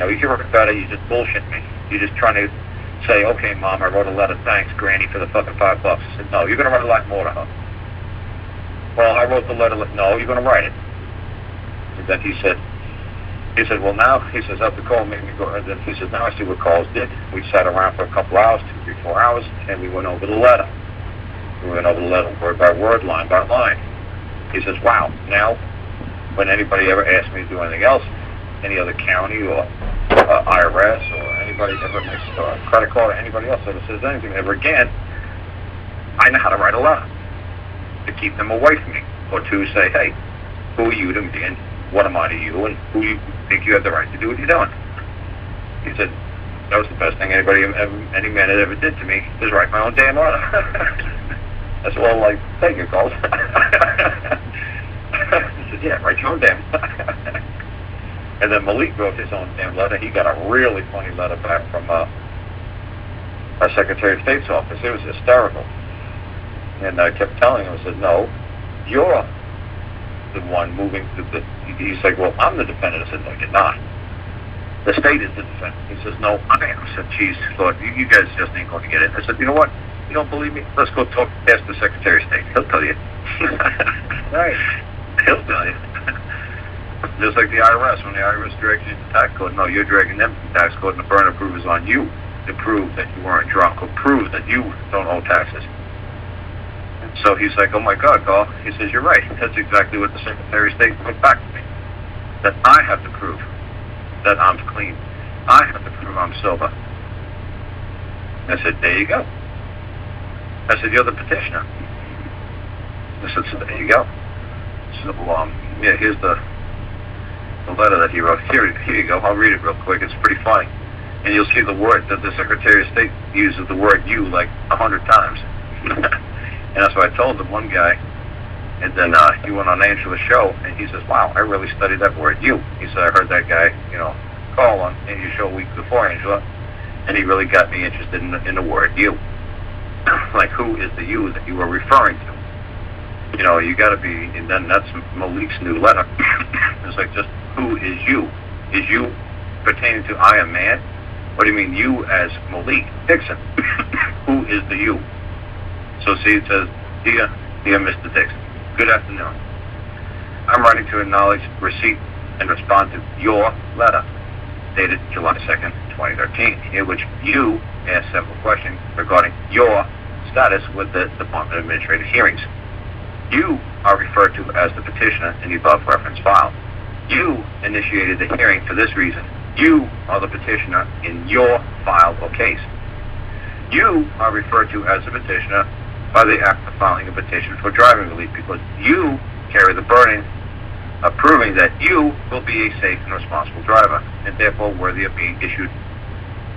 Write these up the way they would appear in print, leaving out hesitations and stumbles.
know, you can write better, you just bullshit me. You're just trying to say, okay, Mom, I wrote a letter, thanks, Granny, for the fucking $5. I said, no, you're going to write a lot more to her. Well, I wrote the letter, no, you're going to write it. And then he said, well, now, he says, after Karl made me go, and then he says, now I see what Karl did. We sat around for a couple hours, 2, 3, 4 hours, and we went over the letter. We went over the letter word by word, line by line. He says, wow, now, when anybody ever asks me to do anything else, any other county or IRS or anybody ever makes a credit card or anybody else ever says anything ever again, I know how to write a letter to keep them away from me, or to say, hey, who are you to me, and what am I to you, and who you think you have the right to do what you're doing? He said, that was the best thing any man had ever did to me, is write my own damn letter. That's all like, thank you, Karl. He said, yeah, write your own damn letter. And then Malik wrote his own damn letter. He got a really funny letter back from our Secretary of State's office. It was hysterical. And I kept telling him, I said, no, you're the one moving to the... He's like, well, I'm the defendant. I said, no, you're not. The state is the defendant. He says, no, I am. I said, geez, Lord, you guys just ain't going to get it. I said, you know what? You don't believe me? Let's go ask the Secretary of State. He'll tell you. Right. He'll tell you. Just like the IRS, when the IRS drags you to the tax code, no, you're dragging them to the tax code, and the burden of proof is on you to prove that you weren't drunk or prove that you don't owe taxes. And so he's like, oh my God, Karl. He says, you're right. That's exactly what the Secretary of State put back to me. That I have to prove that I'm clean. I have to prove I'm sober. I said, there you go. I said, you're the petitioner. I said, so there you go. So, yeah, here's the letter that he wrote. Here you go. I'll read it real quick. It's pretty funny. And you'll see the word that the Secretary of State uses the word you like 100 times. And that's what I told the one guy. And then he went on Angela's show, and he says, wow, I really studied that word you. He said, I heard that guy, Karl on your show a week before, Angela, and he really got me interested in the word you. Like, who is the you that you were referring to? You got to be, and then that's Malik's new letter. It's like, just who is you? Is you pertaining to I am man? What do you mean you as Malik Dixon? Who is the you? So see, it says, dear Mr. Dixon, good afternoon. I'm writing to acknowledge receipt and respond to your letter dated July 2nd, 2013, in which you asked several questions regarding your status with the Department of Administrative Hearings. You are referred to as the petitioner in the above reference file. You initiated the hearing for this reason. You are the petitioner in your file or case. You are referred to as the petitioner by the act of filing a petition for driving relief because you carry the burden of proving that you will be a safe and responsible driver and therefore worthy of being issued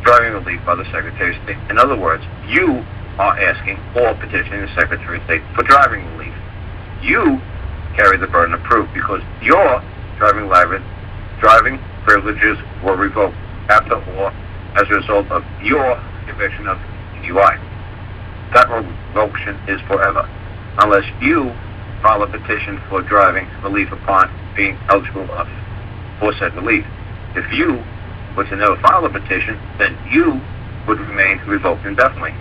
driving relief by the Secretary of State. In other words, you are asking or petitioning the Secretary of State for driving relief. You carry the burden of proof because your driving privileges were revoked after or as a result of your conviction of DUI. That revocation is forever, unless you file a petition for driving relief upon being eligible for said relief. If you were to never file a petition, then you would remain revoked indefinitely.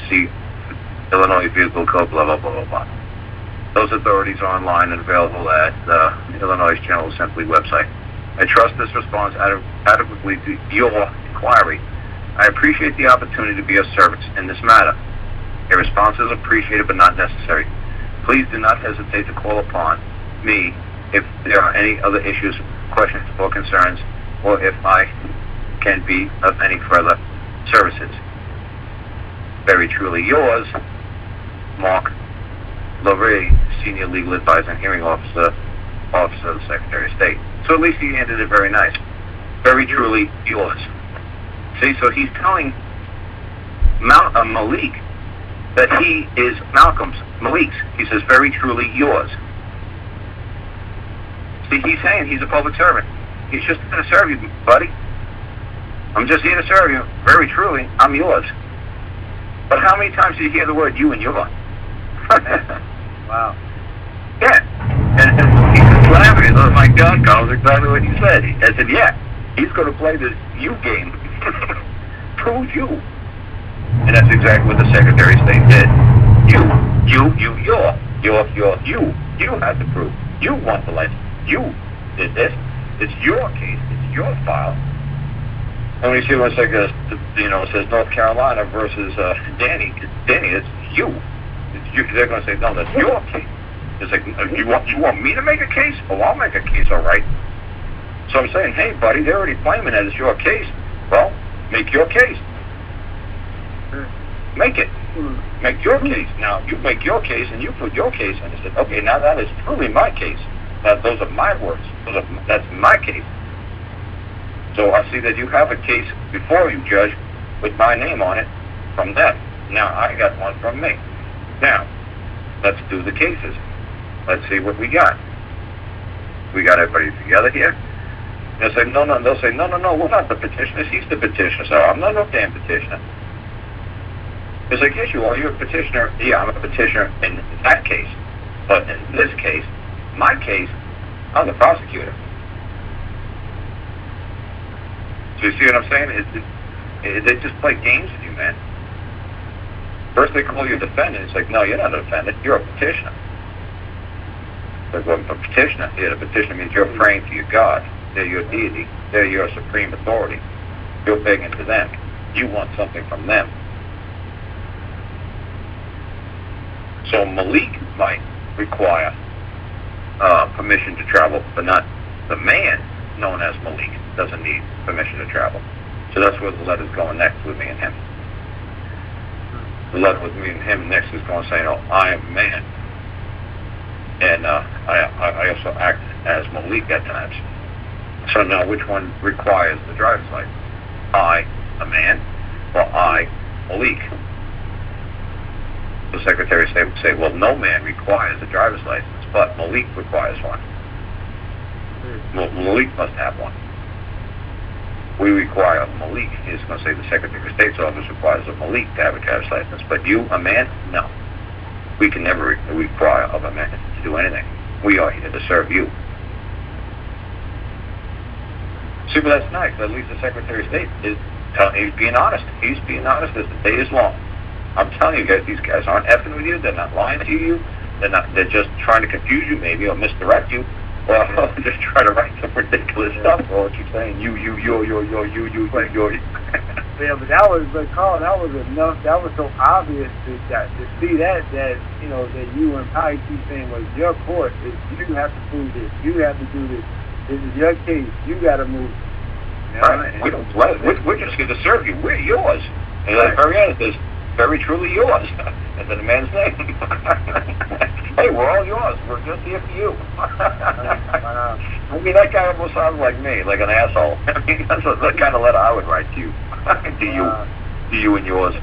See Illinois Vehicle Code, blah, blah, blah, blah, blah. Those authorities are online and available at the Illinois General Assembly website. I trust this responds adequately to your inquiry. I appreciate the opportunity to be of service in this matter. A response is appreciated but not necessary. Please do not hesitate to call upon me if there are any other issues, questions, or concerns, or if I can be of any further services. Very truly yours, Mark Loveray, Senior Legal Advisor and Hearing Officer of the Secretary of State. So at least he ended it very nice. Very truly yours. See, so he's telling Malik that he is Malik's. He says, very truly yours. See, he's saying he's a public servant. He's just going to serve you, buddy. I'm just here to serve you. Very truly, I'm yours. But how many times do you hear the word you and your? Wow. Yeah. And he was laughing. Oh, my God, Karl, that's exactly what you said. I said, yeah. He's going to play the you game. Prove you. And that's exactly what the Secretary of State did. You have to prove. You want the license. You did this. It's your case. It's your file. And when you see when it's like it says North Carolina versus Danny, it's you. It's you. They're going to say, no, that's your case. It's like, you want me to make a case? Oh, I'll make a case, all right. So I'm saying, hey, buddy, they're already claiming that it's your case. Well, make your case. Make it. Make your case. Now, you make your case and you put your case in. I said, okay, now that is truly my case. Now, those are my words. That's my case. So I see that you have a case before you, Judge, with my name on it from them. Now, I got one from me. Now, let's do the cases. Let's see what we got. We got everybody together here. They'll say, no, we're not the petitioners. He's the petitioner. So I'm not no damn petitioner. It's like, yes, you are. You're a petitioner. Yeah, I'm a petitioner in that case. But in this case, my case, I'm the prosecutor. So you see what I'm saying? They just play games with you, man. First they call you a defendant. It's like, no, you're not a defendant. You're a petitioner. Like, well, a petitioner? Yeah, the petitioner means you're praying to your God. They're your deity. They're your supreme authority. You're begging to them. You want something from them. So Malik might require permission to travel, but not the man known as Malik doesn't need permission to travel. So that's where the letter's going next with me and him. The letter with me and him next is going to say, no, I am a man. And I also act as Malik at times. So now which one requires the driver's license? I, a man, or I, Malik? The Secretary of State would say, well, no man requires a driver's license, but Malik requires one. Well, Malik must have one. We require Malik. He's going to say the Secretary of State's office requires a Malik to have a driver's license, but you, a man, no. We can never require of a man to do anything. We are here to serve you. See, but that's nice. At least the Secretary of State is he's being honest. He's being honest as the day is long. I'm telling you guys, these guys aren't effing with you. They're not lying to you. They're just trying to confuse you maybe or misdirect you. Well, just try to write some ridiculous stuff. Or keep saying you. Yeah, but that was, Karl, that was enough. That was so obvious to see that that you and Pi keep saying, well, it's your court. You have to prove this. You have to do this. This is your case. You got to move. Right. We don't. We're just here to serve you. We're yours. And at the very end, it says, very truly yours. And then the man's name. Hey, we're all yours. We're just here for you. I mean, that guy almost sounds like me, like an asshole. I mean, that's the kind of letter I would write to you. To you and yours.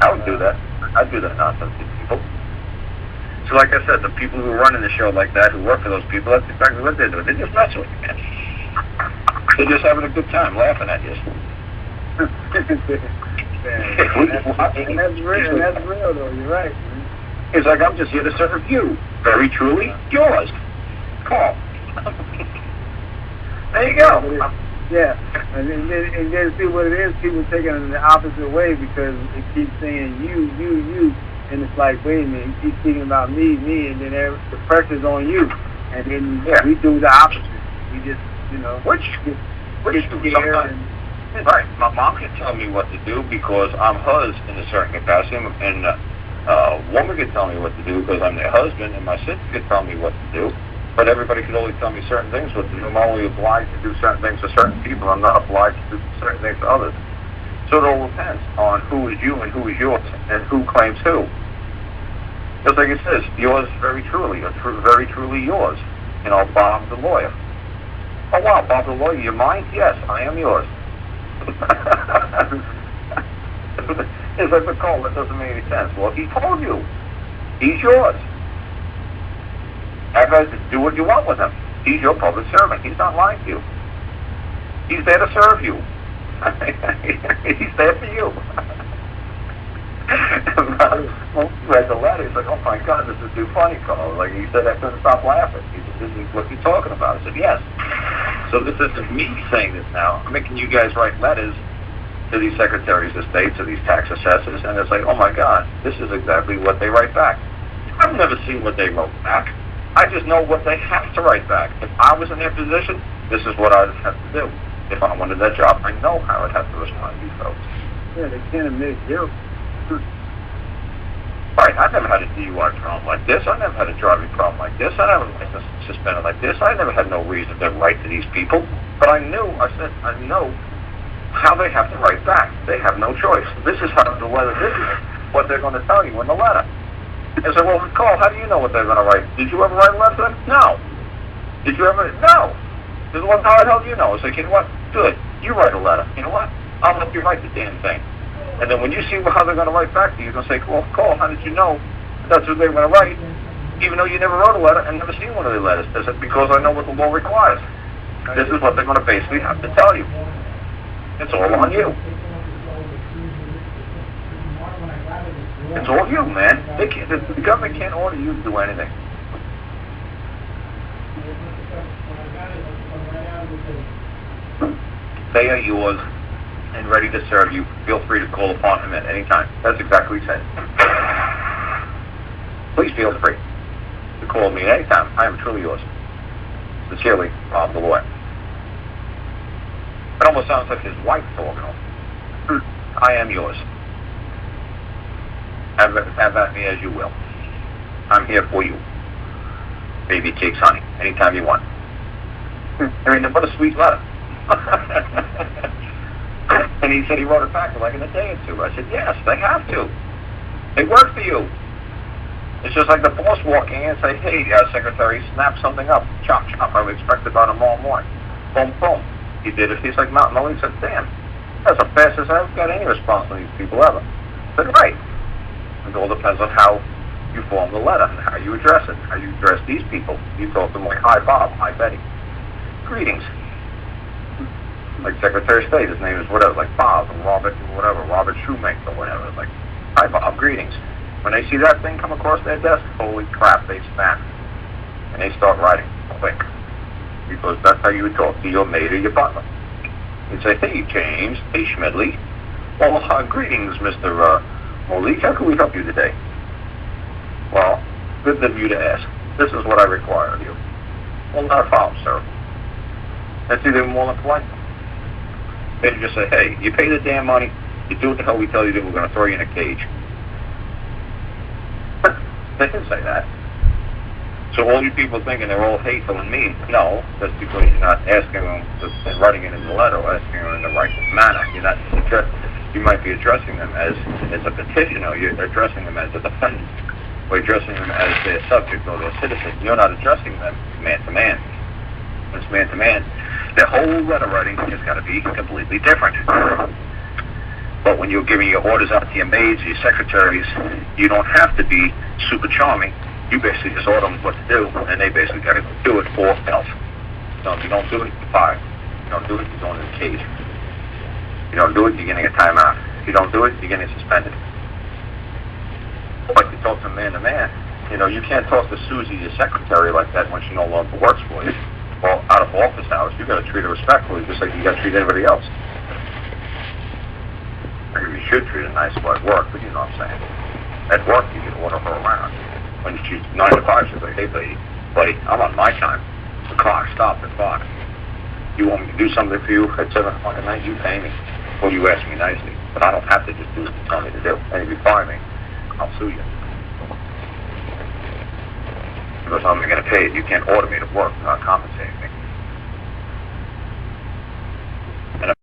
I would do that. I'd do that nonsense to people. So like I said, the people who are running the show like that, who work for those people, that's exactly what they're doing. They're just messing with you, man. They're just having a good time laughing at you. And that's real though, you're right. It's like, I'm just here to serve you. Very truly yours. Karl. There you go. Yeah, and then see what it is, people take it in the opposite way because it keeps saying you, and it's like, wait a minute, you keep speaking about me, and then the pressure's on you, and then we do the opposite. We just, which sometimes. Right, my mom can tell me what to do because I'm hers in a certain capacity, and a woman can tell me what to do because I'm their husband, and my sister can tell me what to do. But everybody can only tell me certain things what to do. I'm only obliged to do certain things for certain people. I'm not obliged to do certain things for others. So it all depends on who is you and who is yours, and who claims who. Just like it says, yours very truly, or very truly yours. Bob the lawyer. Oh wow, Bob the lawyer, you're mine? Yes, I am yours. It's like, but Karl, that doesn't make any sense. Well, he told you. He's yours. Have to do what you want with him. He's your public servant. He's not lying to you. He's there to serve you. He's there for you. Well, he read the letter. He's like, oh my God, this is too funny, Karl. Like, he said, I couldn't stop laughing. He said, this is what you're talking about. I said, yes. So this isn't me saying this now. I'm making you guys write letters to these secretaries of state, to these tax assessors, and it's like, oh my God, this is exactly what they write back. I've never seen what they wrote back. I just know what they have to write back. If I was in their position, this is what I'd have to do. If I wanted that job, I know how I'd have to respond to you folks. Yeah, they can't admit guilt. Right, I never had a DUI problem like this. I never had a driving problem like this. I never had a license suspended like this. I never had no reason to write to these people. But I know how they have to write back. They have no choice. This is how the letter, this is what they're going to tell you in the letter. I said, well, Karl, how do you know what they're going to write? Did you ever write a letter to them? No. Did you ever? No. This is what, how the hell do you know? It's like, you know what? Good. You write a letter. You know what? I'll help you write the damn thing. And then when you see how they're going to write back to you, you're going to say, well, Karl, how did you know that's what they're going to write, even though you never wrote a letter and never seen one of their letters? I said, because I know what the law requires. This is what they're going to basically have to tell you. It's all on you. It's all you, man. The government can't order you to do anything. They are yours and ready to serve you. Feel free to call upon them at any time. That's exactly what he said. Please feel free to call me at any time. I am truly yours. Sincerely, Bob the lawyer. It almost sounds like his wife talking to him. I am yours. Have at me as you will. I'm here for you. Baby cakes, honey. Anytime you want. I mean, what a sweet letter. And he said he wrote it back like in a day or two. I said, yes, they have to. They work for you. It's just like the boss walking in and say, hey, secretary, snap something up. Chop, chop. I would expect it by tomorrow morning. Boom, boom. He did it. He's like, Mountain Miller. He said, damn, that's the fastest I've got any response from these people ever. I said, right. It all depends on how you form the letter and how you address it, how you address these people. You talk to them like, hi, Bob, hi, Betty. Greetings. Like Secretary of State, his name is whatever, like Bob or Robert, whatever, Robert Shoemaker or whatever. It's like, hi, Bob, greetings. When they see that thing come across their desk, holy crap, they snap. And they start writing quick. Because that's how you would talk to your maid or your butler. You'd say, hey, James, hey, Schmidley. Well, greetings, Mr. Malik. How can we help you today? Well, good of you to ask. This is what I require of you. Well, not a problem, sir. That's either more than polite. They just say, hey, you pay the damn money, you do what the hell we tell you to do, we're going to throw you in a cage. They didn't say that. So all you people thinking they're all hateful and mean, no, that's because you're not asking them, and writing it in the letter, or asking them in the right manner. You're not, you might be addressing them as a petitioner, you're addressing them as a defendant, or addressing them as their subject or their citizen. You're not addressing them man to man. When it's man to man, their whole letter writing has got to be completely different. But when you're giving your orders out to your maids, your secretaries, you don't have to be super charming. You basically just order them what to do, and they basically got to do it or else. So if you don't do it, you're fired. If you don't do it, you're going in the cage. If you don't do it, you're getting a timeout. If you don't do it, you're getting suspended. But you talk to man, you know, you can't talk to Susie, your secretary, like that when she no longer works for you. Well, out of office hours, you got to treat her respectfully, just like you got to treat anybody else. Maybe you should treat her nice at work, but you know what I'm saying. At work, you can order her around. When she's 9 to 5, she's like, hey, buddy, I'm on my time. The clock stopped at 5. You want me to do something for you at 7 o'clock at night? You pay me. Well, you ask me nicely, but I don't have to just do what you tell me to do. And if you fire me, I'll sue you. Because I'm going to pay it. You can't order me to work without compensating.